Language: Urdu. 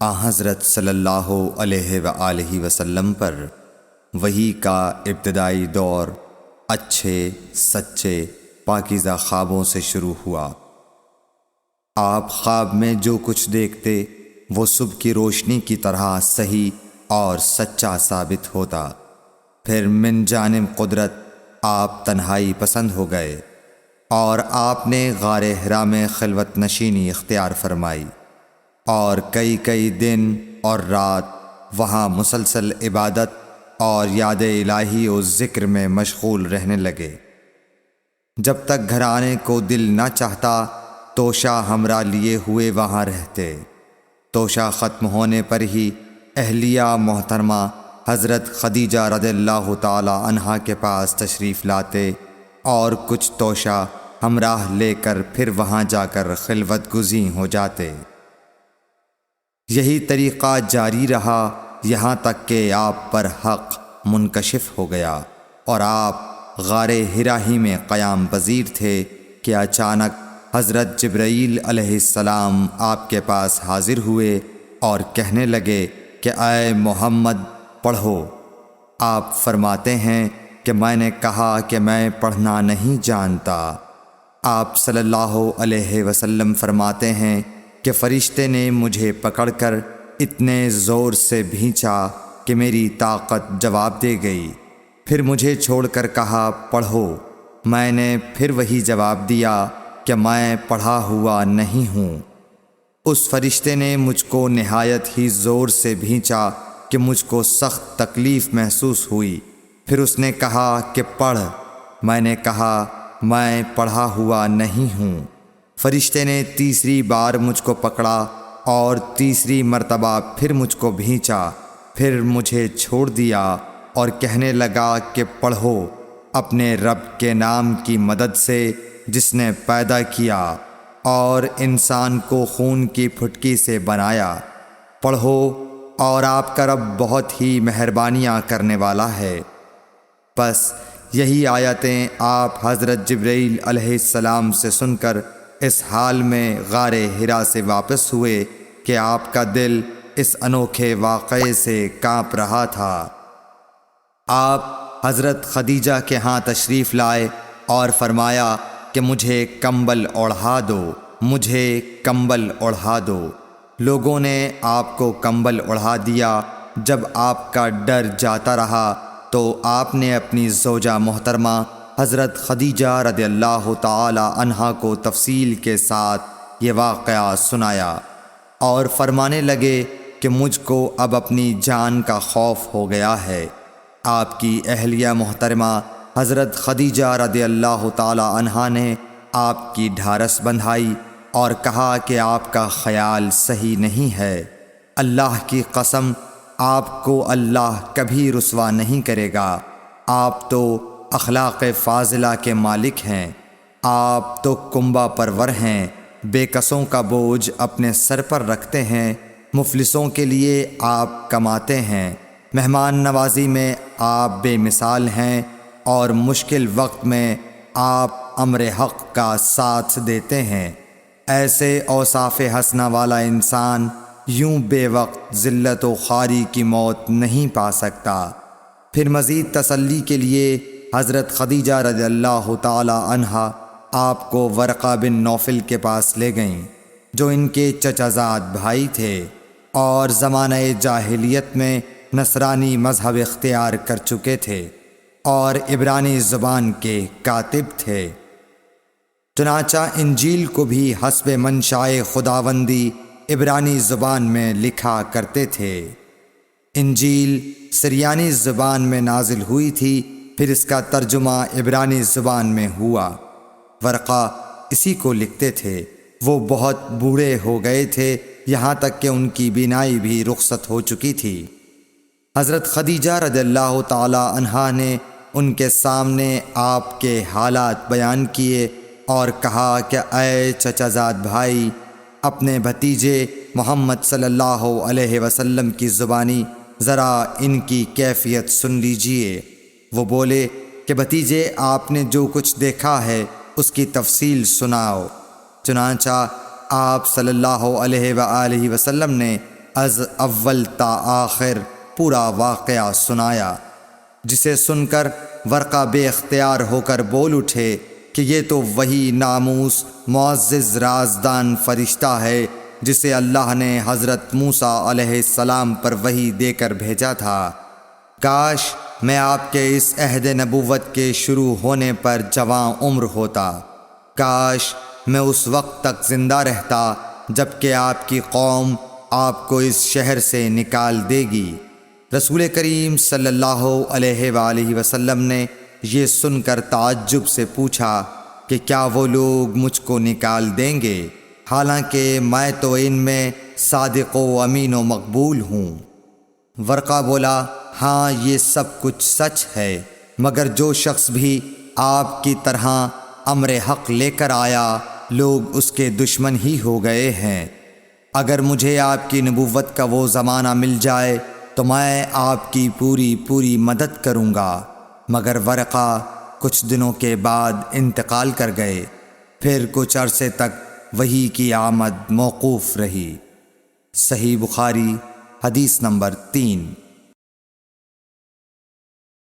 حضرت صلی اللہ علیہ وآلہ وسلم پر وحی کا ابتدائی دور اچھے سچے پاکیزہ خوابوں سے شروع ہوا۔ آپ خواب میں جو کچھ دیکھتے وہ صبح کی روشنی کی طرح صحیح اور سچا ثابت ہوتا۔ پھر من جانب قدرت آپ تنہائی پسند ہو گئے اور آپ نے غار حرا میں خلوت نشینی اختیار فرمائی اور کئی دن اور رات وہاں مسلسل عبادت اور یاد الہی و ذکر میں مشغول رہنے لگے۔ جب تک گھر آنے کو دل نہ چاہتا توشہ ہمراہ لیے ہوئے وہاں رہتے۔ توشہ ختم ہونے پر ہی اہلیہ محترمہ حضرت خدیجہ رضی اللہ تعالی عنہا کے پاس تشریف لاتے اور کچھ توشہ ہمراہ لے کر پھر وہاں جا کر خلوت گزین ہو جاتے۔ یہی طریقہ جاری رہا یہاں تک کہ آپ پر حق منکشف ہو گیا اور آپ غار حرا ہی میں قیام پذیر تھے کہ اچانک حضرت جبرائیل علیہ السلام آپ کے پاس حاضر ہوئے اور کہنے لگے کہ اے محمد پڑھو۔ آپ فرماتے ہیں کہ میں نے کہا کہ میں پڑھنا نہیں جانتا۔ آپ صلی اللہ علیہ وسلم فرماتے ہیں کہ فرشتے نے مجھے پکڑ کر اتنے زور سے بھینچا کہ میری طاقت جواب دے گئی۔ پھر مجھے چھوڑ کر کہا پڑھو۔ میں نے پھر وہی جواب دیا کہ میں پڑھا ہوا نہیں ہوں۔ اس فرشتے نے مجھ کو نہایت ہی زور سے بھینچا کہ مجھ کو سخت تکلیف محسوس ہوئی۔ پھر اس نے کہا کہ پڑھ۔ میں نے کہا میں پڑھا ہوا نہیں ہوں۔ فرشتے نے تیسری بار مجھ کو پکڑا اور تیسری مرتبہ پھر مجھ کو بھینچا۔ پھر مجھے چھوڑ دیا اور کہنے لگا کہ پڑھو اپنے رب کے نام کی مدد سے جس نے پیدا کیا اور انسان کو خون کی پھٹکی سے بنایا۔ پڑھو اور آپ کا رب بہت ہی مہربانیاں کرنے والا ہے۔ بس یہی آیتیں آپ حضرت جبرائیل علیہ السلام سے سن کر اس حال میں غار حرا سے واپس ہوئے کہ آپ کا دل اس انوکھے واقعے سے کانپ رہا تھا۔ آپ حضرت خدیجہ کے ہاں تشریف لائے اور فرمایا کہ مجھے کمبل اوڑھا دو، مجھے کمبل اوڑھا دو۔ لوگوں نے آپ کو کمبل اوڑھا دیا۔ جب آپ کا ڈر جاتا رہا تو آپ نے اپنی زوجہ محترمہ حضرت خدیجہ رضی اللہ تعالی عنہا کو تفصیل کے ساتھ یہ واقعہ سنایا اور فرمانے لگے کہ مجھ کو اب اپنی جان کا خوف ہو گیا ہے۔ آپ کی اہلیہ محترمہ حضرت خدیجہ رضی اللہ تعالی عنہا نے آپ کی ڈھارس بندھائی اور کہا کہ آپ کا خیال صحیح نہیں ہے۔ اللہ کی قسم آپ کو اللہ کبھی رسوا نہیں کرے گا۔ آپ تو اخلاق فاضلہ کے مالک ہیں۔ آپ تو کنبہ پرور ہیں، بے کسوں کا بوجھ اپنے سر پر رکھتے ہیں، مفلسوں کے لیے آپ کماتے ہیں، مہمان نوازی میں آپ بے مثال ہیں اور مشکل وقت میں آپ امر حق کا ساتھ دیتے ہیں۔ ایسے اوصاف حسنہ والا انسان یوں بے وقت ذلت و خواری کی موت نہیں پا سکتا۔ پھر مزید تسلی کے لیے حضرت خدیجہ رضی اللہ تعالی عنہا آپ کو ورقہ بن نوفل کے پاس لے گئیں جو ان کے چچا زاد بھائی تھے اور زمانہ جاہلیت میں نصرانی مذہب اختیار کر چکے تھے اور عبرانی زبان کے کاتب تھے۔ چنانچہ انجیل کو بھی حسب منشائے خداوندی عبرانی زبان میں لکھا کرتے تھے۔ انجیل سریانی زبان میں نازل ہوئی تھی، پھر اس کا ترجمہ عبرانی زبان میں ہوا۔ ورقہ اسی کو لکھتے تھے۔ وہ بہت بوڑھے ہو گئے تھے، یہاں تک کہ ان کی بینائی بھی رخصت ہو چکی تھی۔ حضرت خدیجہ رضی اللہ تعالی عنہا نے ان کے سامنے آپ کے حالات بیان کیے اور کہا کہ اے چچا زاد بھائی، اپنے بھتیجے محمد صلی اللہ علیہ وسلم کی زبانی ذرا ان کی کیفیت سن لیجئے۔ وہ بولے کہ بھتیجے آپ نے جو کچھ دیکھا ہے اس کی تفصیل سناؤ۔ چنانچہ آپ صلی اللہ علیہ وآلہ وسلم نے از اول تا آخر پورا واقعہ سنایا، جسے سن کر ورقہ بے اختیار ہو کر بول اٹھے کہ یہ تو وہی ناموس معزز رازدان فرشتہ ہے جسے اللہ نے حضرت موسیٰ علیہ السلام پر وحی دے کر بھیجا تھا۔ کاش میں آپ کے اس عہد نبوت کے شروع ہونے پر جوان عمر ہوتا، کاش میں اس وقت تک زندہ رہتا جب کہ آپ کی قوم آپ کو اس شہر سے نکال دے گی۔ رسول کریم صلی اللہ علیہ وآلہ وسلم نے یہ سن کر تعجب سے پوچھا کہ کیا وہ لوگ مجھ کو نکال دیں گے، حالانکہ میں تو ان میں صادق و امین و مقبول ہوں؟ ورقہ بولا، ہاں یہ سب کچھ سچ ہے، مگر جو شخص بھی آپ کی طرح امر حق لے کر آیا لوگ اس کے دشمن ہی ہو گئے ہیں۔ اگر مجھے آپ کی نبوت کا وہ زمانہ مل جائے تو میں آپ کی پوری مدد کروں گا، مگر ورقہ کچھ دنوں کے بعد انتقال کر گئے، پھر کچھ عرصے تک وحی کی آمد موقوف رہی۔ صحیح بخاری حدیث نمبر 3۔